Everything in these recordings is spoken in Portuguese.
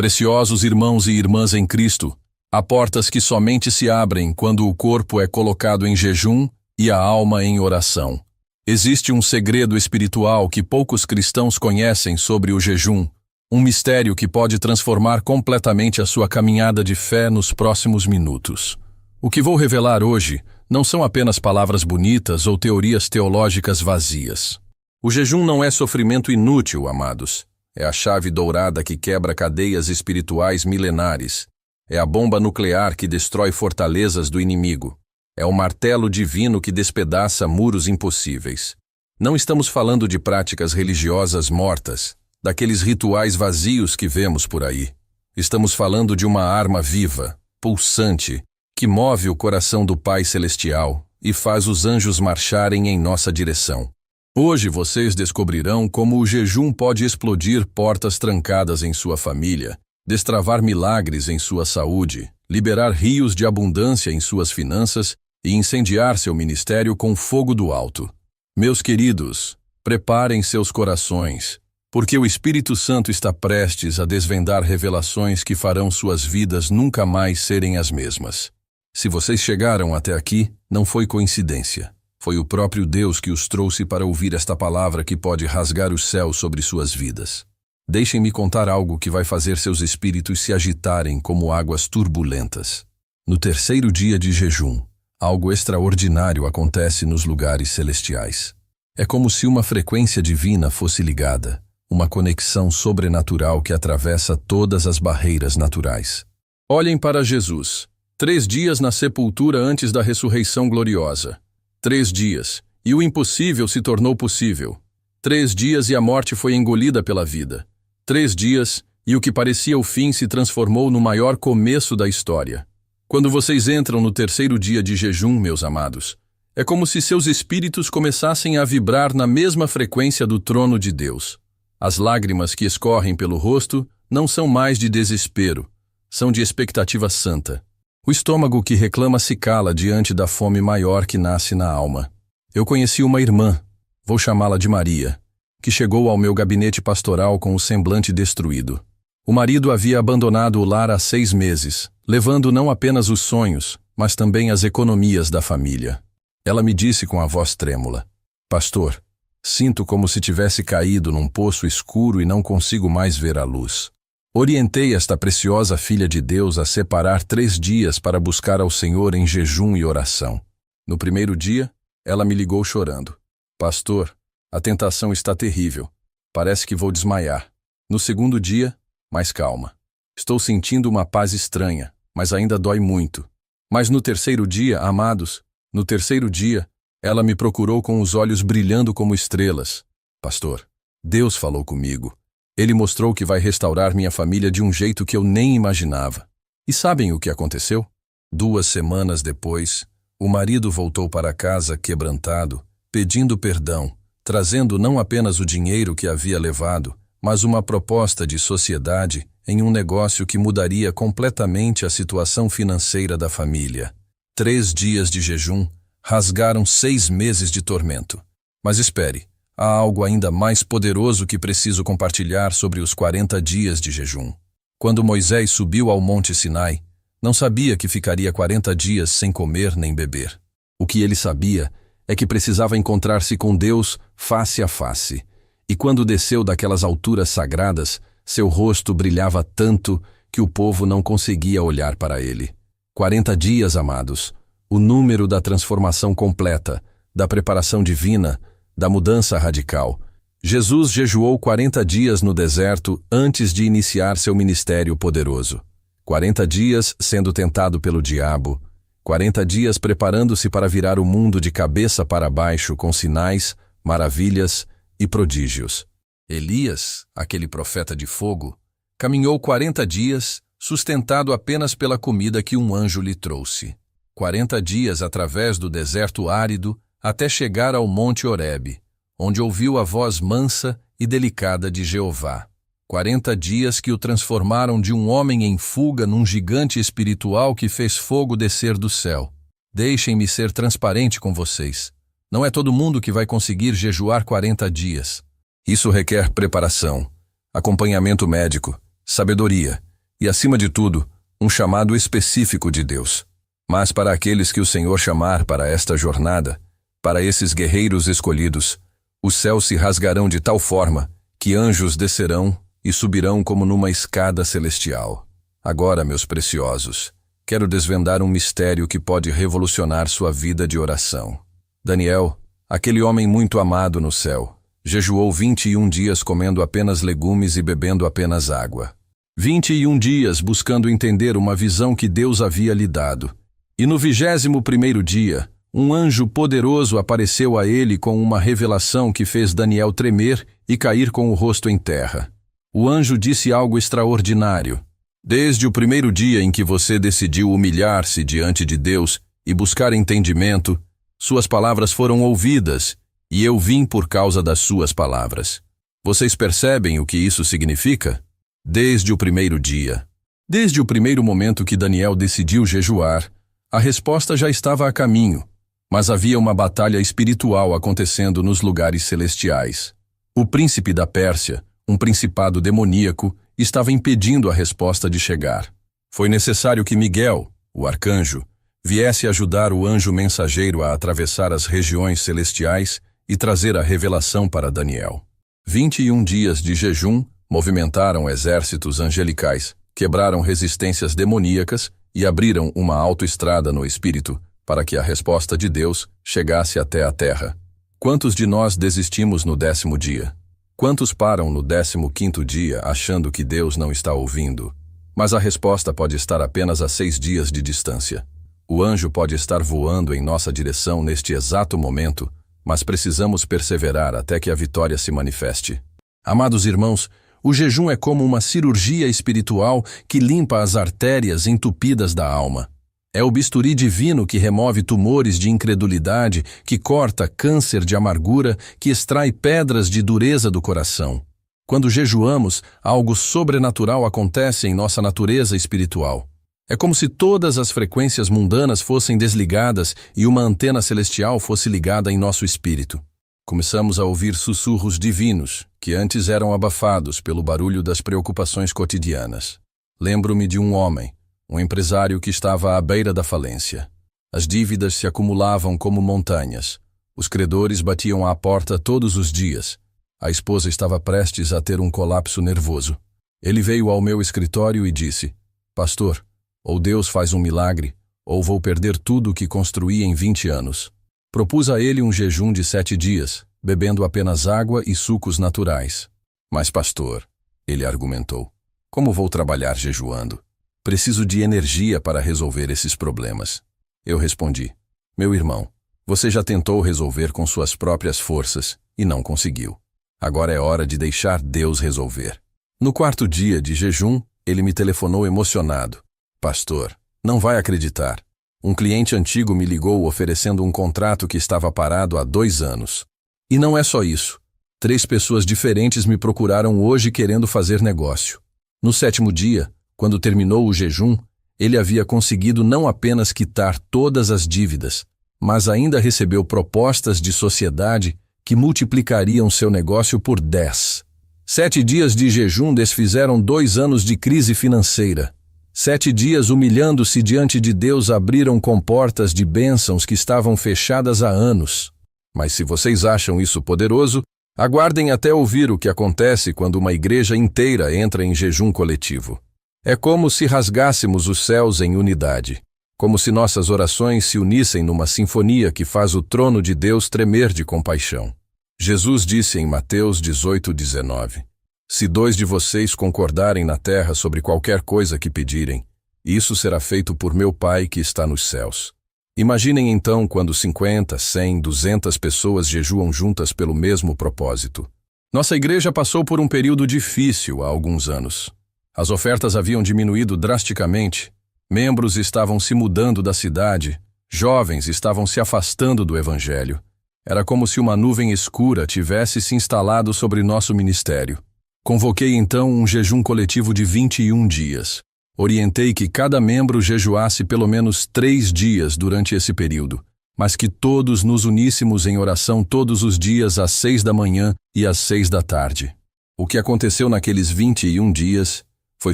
Preciosos irmãos e irmãs em Cristo, há portas que somente se abrem quando o corpo é colocado em jejum e a alma em oração. Existe um segredo espiritual que poucos cristãos conhecem sobre o jejum, um mistério que pode transformar completamente a sua caminhada de fé nos próximos minutos. O que vou revelar hoje não são apenas palavras bonitas ou teorias teológicas vazias. O jejum não é sofrimento inútil, amados. É a chave dourada que quebra cadeias espirituais milenares. É a bomba nuclear que destrói fortalezas do inimigo. É o martelo divino que despedaça muros impossíveis. Não estamos falando de práticas religiosas mortas, daqueles rituais vazios que vemos por aí. Estamos falando de uma arma viva, pulsante, que move o coração do Pai Celestial e faz os anjos marcharem em nossa direção. Hoje vocês descobrirão como o jejum pode explodir portas trancadas em sua família, destravar milagres em sua saúde, liberar rios de abundância em suas finanças e incendiar seu ministério com fogo do alto. Meus queridos, preparem seus corações, porque o Espírito Santo está prestes a desvendar revelações que farão suas vidas nunca mais serem as mesmas. Se vocês chegaram até aqui, não foi coincidência. Foi o próprio Deus que os trouxe para ouvir esta palavra que pode rasgar o céu sobre suas vidas. Deixem-me contar algo que vai fazer seus espíritos se agitarem como águas turbulentas. No terceiro dia de jejum, algo extraordinário acontece nos lugares celestiais. É como se uma frequência divina fosse ligada, uma conexão sobrenatural que atravessa todas as barreiras naturais. Olhem para Jesus. 3 dias na sepultura antes da ressurreição gloriosa. 3 dias, e o impossível se tornou possível. 3 dias e a morte foi engolida pela vida. 3 dias, e o que parecia o fim se transformou no maior começo da história. Quando vocês entram no terceiro dia de jejum, meus amados, é como se seus espíritos começassem a vibrar na mesma frequência do trono de Deus. As lágrimas que escorrem pelo rosto não são mais de desespero, são de expectativa santa. O estômago que reclama se cala diante da fome maior que nasce na alma. Eu conheci uma irmã, vou chamá-la de Maria, que chegou ao meu gabinete pastoral com o semblante destruído. O marido havia abandonado o lar há 6 meses, levando não apenas os sonhos, mas também as economias da família. Ela me disse com a voz trêmula: "Pastor, sinto como se tivesse caído num poço escuro e não consigo mais ver a luz." Orientei esta preciosa filha de Deus a separar 3 dias para buscar ao Senhor em jejum e oração. No primeiro dia, ela me ligou chorando: "Pastor, a tentação está terrível. Parece que vou desmaiar." No segundo dia, mais calma: "Estou sentindo uma paz estranha, mas ainda dói muito." Mas no terceiro dia, amados, no terceiro dia, ela me procurou com os olhos brilhando como estrelas: "Pastor, Deus falou comigo. Ele mostrou que vai restaurar minha família de um jeito que eu nem imaginava." E sabem o que aconteceu? 2 semanas depois, o marido voltou para casa quebrantado, pedindo perdão, trazendo não apenas o dinheiro que havia levado, mas uma proposta de sociedade em um negócio que mudaria completamente a situação financeira da família. 3 dias de jejum rasgaram 6 meses de tormento. Mas espere. Há algo ainda mais poderoso que preciso compartilhar sobre os 40 dias de jejum. Quando Moisés subiu ao Monte Sinai, não sabia que ficaria 40 dias sem comer nem beber. O que ele sabia é que precisava encontrar-se com Deus face a face. E quando desceu daquelas alturas sagradas, seu rosto brilhava tanto que o povo não conseguia olhar para ele. 40 dias, amados, o número da transformação completa, da preparação divina, da mudança radical. Jesus jejuou 40 dias no deserto antes de iniciar seu ministério poderoso. 40 dias sendo tentado pelo diabo. 40 dias preparando-se para virar o mundo de cabeça para baixo com sinais, maravilhas e prodígios. Elias, aquele profeta de fogo, caminhou 40 dias, sustentado apenas pela comida que um anjo lhe trouxe. 40 dias através do deserto árido, até chegar ao Monte Horebe, onde ouviu a voz mansa e delicada de Jeová. 40 dias que o transformaram de um homem em fuga num gigante espiritual que fez fogo descer do céu. Deixem-me ser transparente com vocês. Não é todo mundo que vai conseguir jejuar 40 dias. Isso requer preparação, acompanhamento médico, sabedoria e, acima de tudo, um chamado específico de Deus. Mas para aqueles que o Senhor chamar para esta jornada, para esses guerreiros escolhidos, os céus se rasgarão de tal forma que anjos descerão e subirão como numa escada celestial. Agora, meus preciosos, quero desvendar um mistério que pode revolucionar sua vida de oração. Daniel, aquele homem muito amado no céu, jejuou 21 dias comendo apenas legumes e bebendo apenas água. 21 dias buscando entender uma visão que Deus havia lhe dado. E no 21º dia, um anjo poderoso apareceu a ele com uma revelação que fez Daniel tremer e cair com o rosto em terra. O anjo disse algo extraordinário. Desde o primeiro dia em que você decidiu humilhar-se diante de Deus e buscar entendimento, suas palavras foram ouvidas, e eu vim por causa das suas palavras. Vocês percebem o que isso significa? Desde o primeiro dia. Desde o primeiro momento que Daniel decidiu jejuar, a resposta já estava a caminho, mas havia uma batalha espiritual acontecendo nos lugares celestiais. O príncipe da Pérsia, um principado demoníaco, estava impedindo a resposta de chegar. Foi necessário que Miguel, o arcanjo, viesse ajudar o anjo mensageiro a atravessar as regiões celestiais e trazer a revelação para Daniel. 21 dias de jejum movimentaram exércitos angelicais, quebraram resistências demoníacas e abriram uma autoestrada no espírito para que a resposta de Deus chegasse até a terra. Quantos de nós desistimos no 10º dia? Quantos param no 15º dia achando que Deus não está ouvindo? Mas a resposta pode estar apenas a 6 dias de distância. O anjo pode estar voando em nossa direção neste exato momento, mas precisamos perseverar até que a vitória se manifeste. Amados irmãos, o jejum é como uma cirurgia espiritual que limpa as artérias entupidas da alma. É o bisturi divino que remove tumores de incredulidade, que corta câncer de amargura, que extrai pedras de dureza do coração. Quando jejuamos, algo sobrenatural acontece em nossa natureza espiritual. É como se todas as frequências mundanas fossem desligadas e uma antena celestial fosse ligada em nosso espírito. Começamos a ouvir sussurros divinos, que antes eram abafados pelo barulho das preocupações cotidianas. Lembro-me de um homem, um empresário que estava à beira da falência. As dívidas se acumulavam como montanhas. Os credores batiam à porta todos os dias. A esposa estava prestes a ter um colapso nervoso. Ele veio ao meu escritório e disse: "Pastor, ou Deus faz um milagre, ou vou perder tudo o que construí em 20 anos." Propus a ele um jejum de 7 dias, bebendo apenas água e sucos naturais. "Mas, pastor," ele argumentou, "como vou trabalhar jejuando? Preciso de energia para resolver esses problemas." Eu respondi: "Meu irmão, você já tentou resolver com suas próprias forças e não conseguiu. Agora é hora de deixar Deus resolver." No 4º dia de jejum, ele me telefonou emocionado: "Pastor, não vai acreditar. Um cliente antigo me ligou oferecendo um contrato que estava parado há 2 anos. E não é só isso. 3 pessoas diferentes me procuraram hoje querendo fazer negócio." No 7º dia, quando terminou o jejum, ele havia conseguido não apenas quitar todas as dívidas, mas ainda recebeu propostas de sociedade que multiplicariam seu negócio por 10. 7 dias de jejum desfizeram 2 anos de crise financeira. 7 dias humilhando-se diante de Deus abriram comportas de bênçãos que estavam fechadas há anos. Mas se vocês acham isso poderoso, aguardem até ouvir o que acontece quando uma igreja inteira entra em jejum coletivo. É como se rasgássemos os céus em unidade, como se nossas orações se unissem numa sinfonia que faz o trono de Deus tremer de compaixão. Jesus disse em Mateus 18:19, "Se 2 de vocês concordarem na terra sobre qualquer coisa que pedirem, isso será feito por meu Pai que está nos céus." Imaginem então quando 50, 100, 200 pessoas jejuam juntas pelo mesmo propósito. Nossa igreja passou por um período difícil há alguns anos. As ofertas haviam diminuído drasticamente, membros estavam se mudando da cidade, jovens estavam se afastando do evangelho. Era como se uma nuvem escura tivesse se instalado sobre nosso ministério. Convoquei então um jejum coletivo de 21 dias. Orientei que cada membro jejuasse pelo menos 3 dias durante esse período, mas que todos nos uníssemos em oração todos os dias às 6 da manhã e às 6 da tarde. O que aconteceu naqueles 21 dias foi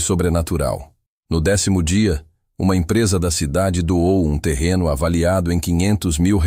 sobrenatural. No 10º dia, uma empresa da cidade doou um terreno avaliado em R$ 500 mil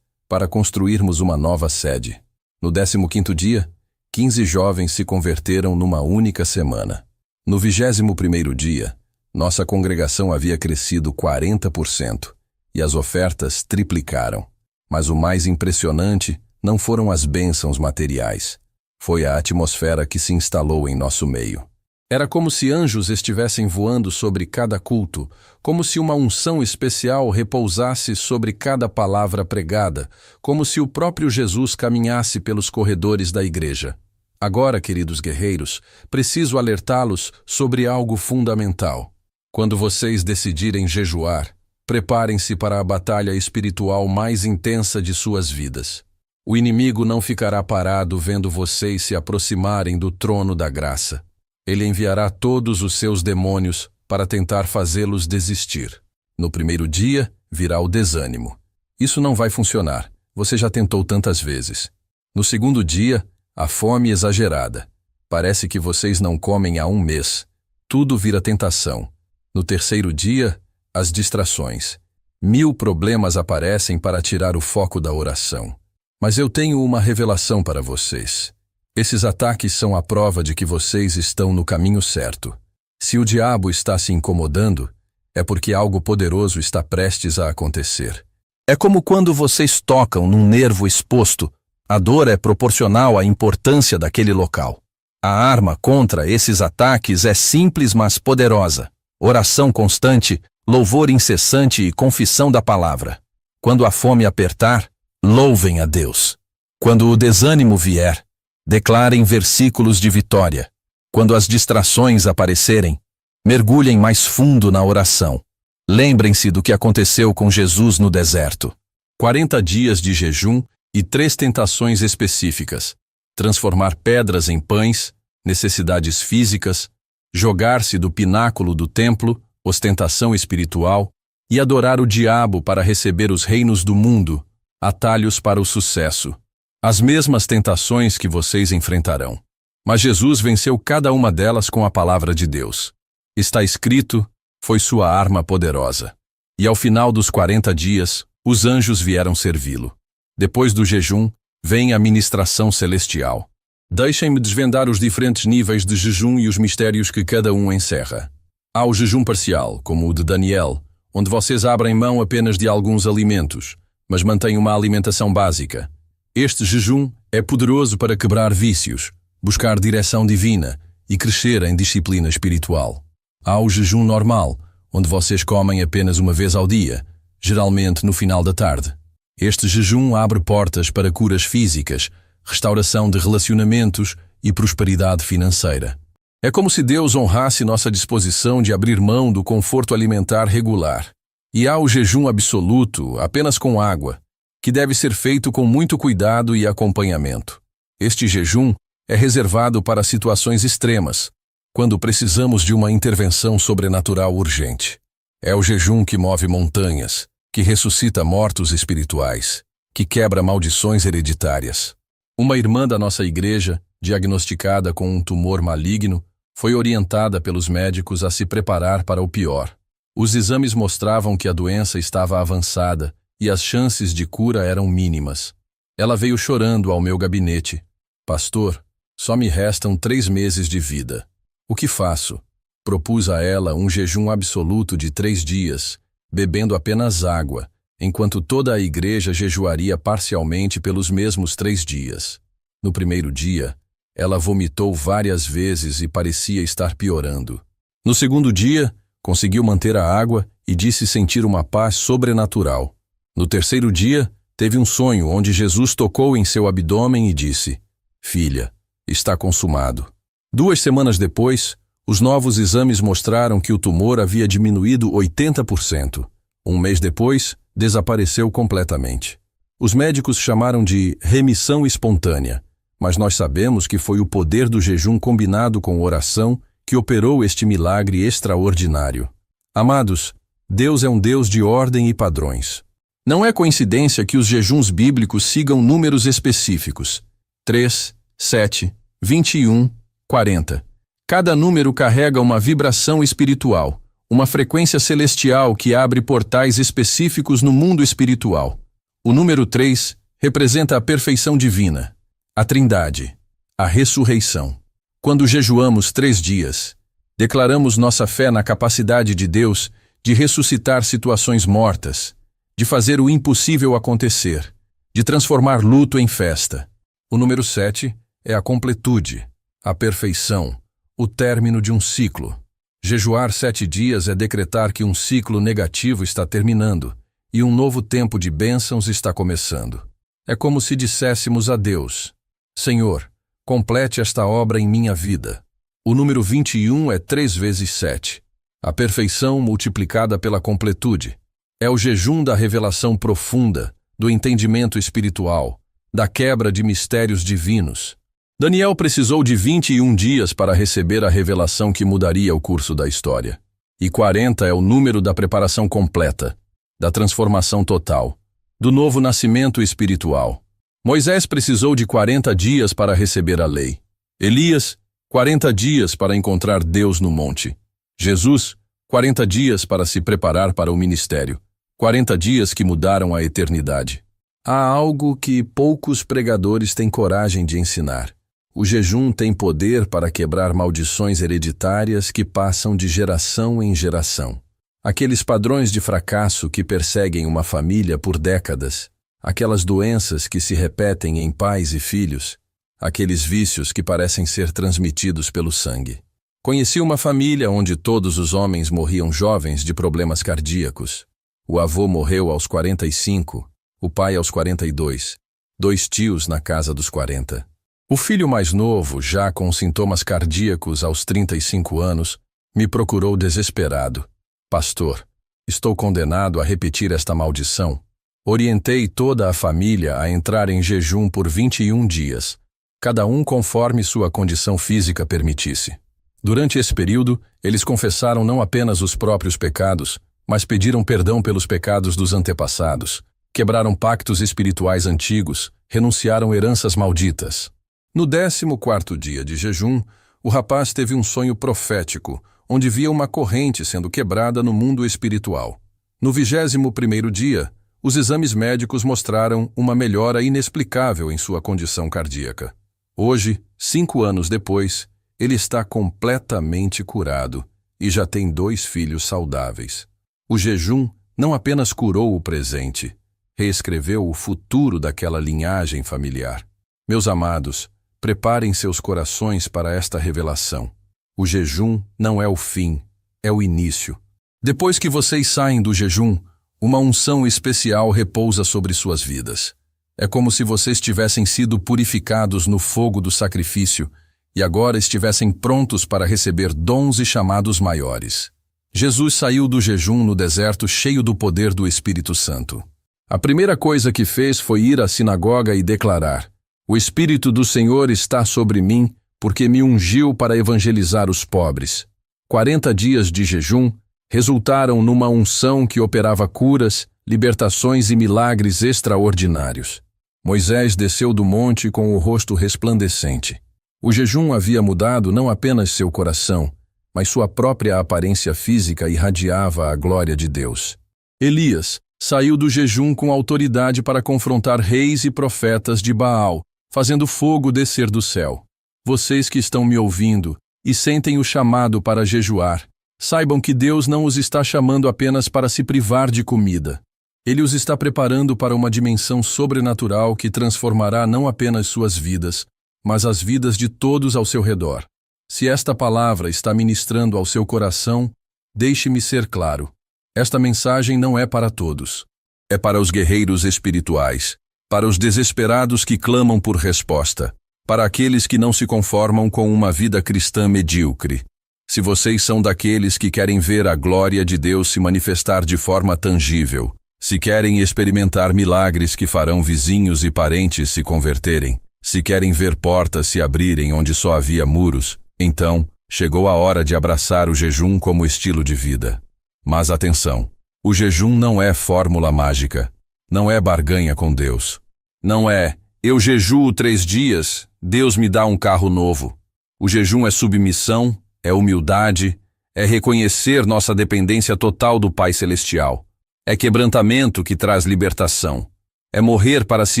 para construirmos uma nova sede. No 15º dia, 15 jovens se converteram numa única semana. No 21º dia, nossa congregação havia crescido 40% e as ofertas triplicaram. Mas o mais impressionante não foram as bênçãos materiais. Foi a atmosfera que se instalou em nosso meio. Era como se anjos estivessem voando sobre cada culto, como se uma unção especial repousasse sobre cada palavra pregada, como se o próprio Jesus caminhasse pelos corredores da igreja. Agora, queridos guerreiros, preciso alertá-los sobre algo fundamental. Quando vocês decidirem jejuar, preparem-se para a batalha espiritual mais intensa de suas vidas. O inimigo não ficará parado vendo vocês se aproximarem do trono da graça. Ele enviará todos os seus demônios para tentar fazê-los desistir. No primeiro dia, virá o desânimo. Isso não vai funcionar. Você já tentou tantas vezes. No segundo dia, a fome exagerada. Parece que vocês não comem há um mês. Tudo vira tentação. No terceiro dia, as distrações. 1000 problemas aparecem para tirar o foco da oração. Mas eu tenho uma revelação para vocês. Esses ataques são a prova de que vocês estão no caminho certo. Se o diabo está se incomodando, é porque algo poderoso está prestes a acontecer. É como quando vocês tocam num nervo exposto. A dor é proporcional à importância daquele local. A arma contra esses ataques é simples, mas poderosa. Oração constante, louvor incessante e confissão da palavra. Quando a fome apertar, louvem a Deus. Quando o desânimo vier, declarem versículos de vitória. Quando as distrações aparecerem, mergulhem mais fundo na oração. Lembrem-se do que aconteceu com Jesus no deserto. 40 dias de jejum e 3 tentações específicas. Transformar pedras em pães, necessidades físicas, jogar-se do pináculo do templo, ostentação espiritual, e adorar o diabo para receber os reinos do mundo, atalhos para o sucesso. As mesmas tentações que vocês enfrentarão. Mas Jesus venceu cada uma delas com a palavra de Deus. Está escrito, foi sua arma poderosa. E ao final dos 40 dias, os anjos vieram servi-lo. Depois do jejum, vem a ministração celestial. Deixem-me desvendar os diferentes níveis de jejum e os mistérios que cada um encerra. Há o jejum parcial, como o de Daniel, onde vocês abrem mão apenas de alguns alimentos, mas mantêm uma alimentação básica. Este jejum é poderoso para quebrar vícios, buscar direção divina e crescer em disciplina espiritual. Há o jejum normal, onde vocês comem apenas uma vez ao dia, geralmente no final da tarde. Este jejum abre portas para curas físicas, restauração de relacionamentos e prosperidade financeira. É como se Deus honrasse nossa disposição de abrir mão do conforto alimentar regular. E há o jejum absoluto, apenas com água, que deve ser feito com muito cuidado e acompanhamento. Este jejum é reservado para situações extremas, quando precisamos de uma intervenção sobrenatural urgente. É o jejum que move montanhas, que ressuscita mortos espirituais, que quebra maldições hereditárias. Uma irmã da nossa igreja, diagnosticada com um tumor maligno, foi orientada pelos médicos a se preparar para o pior. Os exames mostravam que a doença estava avançada e as chances de cura eram mínimas. Ela veio chorando ao meu gabinete. Pastor, só me restam 3 meses de vida. O que faço? Propus a ela um jejum absoluto de 3 dias, bebendo apenas água, enquanto toda a igreja jejuaria parcialmente pelos mesmos 3 dias. No primeiro dia, ela vomitou várias vezes e parecia estar piorando. No segundo dia, conseguiu manter a água e disse sentir uma paz sobrenatural. No terceiro dia, teve um sonho onde Jesus tocou em seu abdômen e disse: Filha, está consumado. 2 semanas depois, os novos exames mostraram que o tumor havia diminuído 80%. 1 mês depois, desapareceu completamente. Os médicos chamaram de remissão espontânea, mas nós sabemos que foi o poder do jejum combinado com oração que operou este milagre extraordinário. Amados, Deus é um Deus de ordem e padrões. Não é coincidência que os jejuns bíblicos sigam números específicos: 3, 7, 21, 40. Cada número carrega uma vibração espiritual, uma frequência celestial que abre portais específicos no mundo espiritual. O número 3 representa a perfeição divina, a Trindade, a ressurreição. Quando jejuamos 3 dias, declaramos nossa fé na capacidade de Deus de ressuscitar situações mortas, de fazer o impossível acontecer, de transformar luto em festa. O número 7 é a completude, a perfeição, o término de um ciclo. Jejuar 7 dias é decretar que um ciclo negativo está terminando e um novo tempo de bênçãos está começando. É como se disséssemos a Deus: Senhor, complete esta obra em minha vida. O número 21 é 3 vezes 7. A perfeição multiplicada pela completude. É o jejum da revelação profunda, do entendimento espiritual, da quebra de mistérios divinos. Daniel precisou de 21 dias para receber a revelação que mudaria o curso da história. E 40 é o número da preparação completa, da transformação total, do novo nascimento espiritual. Moisés precisou de 40 dias para receber a lei. Elias, 40 dias para encontrar Deus no monte. Jesus, 40 dias para se preparar para o ministério. 40 dias que mudaram a eternidade. Há algo que poucos pregadores têm coragem de ensinar. O jejum tem poder para quebrar maldições hereditárias que passam de geração em geração. Aqueles padrões de fracasso que perseguem uma família por décadas. Aquelas doenças que se repetem em pais e filhos. Aqueles vícios que parecem ser transmitidos pelo sangue. Conheci uma família onde todos os homens morriam jovens de problemas cardíacos. O avô morreu aos 45, o pai aos 42, 2 tios na casa dos 40. O filho mais novo, já com sintomas cardíacos aos 35 anos, me procurou desesperado. Pastor, estou condenado a repetir esta maldição. Orientei toda a família a entrar em jejum por 21 dias, cada um conforme sua condição física permitisse. Durante esse período, eles confessaram não apenas os próprios pecados, mas pediram perdão pelos pecados dos antepassados, quebraram pactos espirituais antigos, renunciaram heranças malditas. No 14º dia de jejum, o rapaz teve um sonho profético, onde via uma corrente sendo quebrada no mundo espiritual. No 21º dia, os exames médicos mostraram uma melhora inexplicável em sua condição cardíaca. Hoje, 5 anos depois, ele está completamente curado e já tem 2 filhos saudáveis. O jejum não apenas curou o presente, reescreveu o futuro daquela linhagem familiar. Meus amados, preparem seus corações para esta revelação. O jejum não é o fim, é o início. Depois que vocês saem do jejum, uma unção especial repousa sobre suas vidas. É como se vocês tivessem sido purificados no fogo do sacrifício e agora estivessem prontos para receber dons e chamados maiores. Jesus saiu do jejum no deserto cheio do poder do Espírito Santo. A primeira coisa que fez foi ir à sinagoga e declarar: O Espírito do Senhor está sobre mim, porque me ungiu para evangelizar os pobres. 40 dias de jejum resultaram numa unção que operava curas, libertações e milagres extraordinários. Moisés desceu do monte com o rosto resplandecente. O jejum havia mudado não apenas seu coração, mas sua própria aparência física irradiava a glória de Deus. Elias saiu do jejum com autoridade para confrontar reis e profetas de Baal, fazendo fogo descer do céu. Vocês que estão me ouvindo e sentem o chamado para jejuar, saibam que Deus não os está chamando apenas para se privar de comida. Ele os está preparando para uma dimensão sobrenatural que transformará não apenas suas vidas, mas as vidas de todos ao seu redor. Se esta palavra está ministrando ao seu coração, deixe-me ser claro. Esta mensagem não é para todos. É para os guerreiros espirituais, para os desesperados que clamam por resposta, para aqueles que não se conformam com uma vida cristã medíocre. Se vocês são daqueles que querem ver a glória de Deus se manifestar de forma tangível, se querem experimentar milagres que farão vizinhos e parentes se converterem, se querem ver portas se abrirem onde só havia muros, então chegou a hora de abraçar o jejum como estilo de vida. Mas atenção, o jejum não é fórmula mágica, não é barganha com Deus. Não é, eu jejuo 3 dias, Deus me dá um carro novo. O jejum é submissão, é humildade, É reconhecer nossa dependência total do Pai Celestial. É quebrantamento que traz libertação. É morrer para si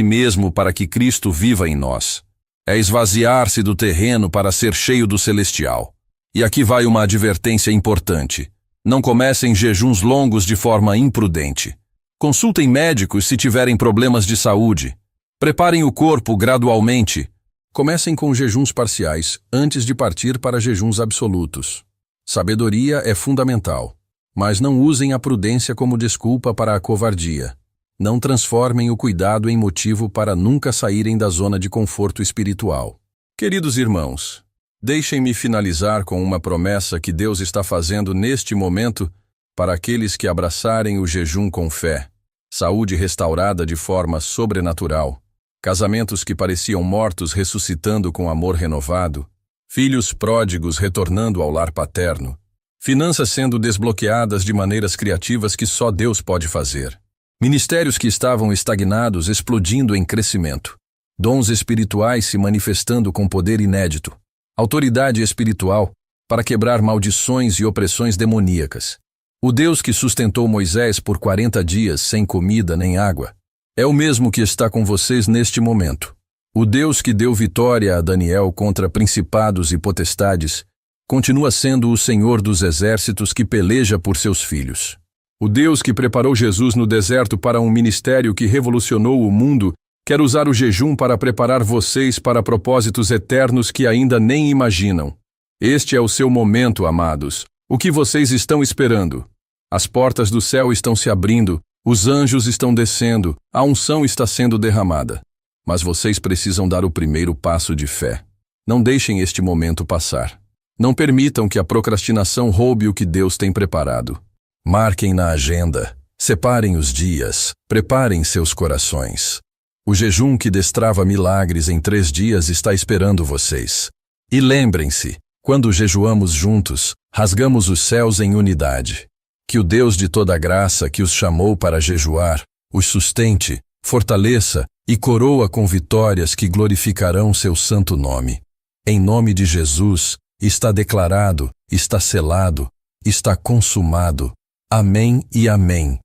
mesmo para que Cristo viva em nós. É esvaziar-se do terreno para ser cheio do celestial. E aqui vai uma advertência importante. Não comecem jejuns longos de forma imprudente. Consultem médicos se tiverem problemas de saúde. Preparem o corpo gradualmente. Comecem com jejuns parciais, antes de partir para jejuns absolutos. Sabedoria é fundamental, mas não usem a prudência como desculpa para a covardia. Não transformem o cuidado em motivo para nunca saírem da zona de conforto espiritual. Queridos irmãos, deixem-me finalizar com uma promessa que Deus está fazendo neste momento para aqueles que abraçarem o jejum com fé, saúde restaurada de forma sobrenatural, casamentos que pareciam mortos ressuscitando com amor renovado, filhos pródigos retornando ao lar paterno, finanças sendo desbloqueadas de maneiras criativas que só Deus pode fazer, ministérios que estavam estagnados explodindo em crescimento, dons espirituais se manifestando com poder inédito, autoridade espiritual para quebrar maldições e opressões demoníacas. O Deus que sustentou Moisés por 40 dias sem comida nem água, é o mesmo que está com vocês neste momento. O Deus que deu vitória a Daniel contra principados e potestades, continua sendo o Senhor dos exércitos que peleja por seus filhos. O Deus que preparou Jesus no deserto para um ministério que revolucionou o mundo, quer usar o jejum para preparar vocês para propósitos eternos que ainda nem imaginam. Este é o seu momento, amados. O que vocês estão esperando? As portas do céu estão se abrindo, os anjos estão descendo, a unção está sendo derramada. Mas vocês precisam dar o primeiro passo de fé. Não deixem este momento passar. Não permitam que a procrastinação roube o que Deus tem preparado. Marquem na agenda, separem os dias, preparem seus corações. O jejum que destrava milagres em 3 dias está esperando vocês. E lembrem-se, quando jejuamos juntos, rasgamos os céus em unidade. Que o Deus de toda graça que os chamou para jejuar, os sustente, fortaleça e coroa com vitórias que glorificarão seu santo nome. Em nome de Jesus, está declarado, está selado, está consumado. Amém e amém.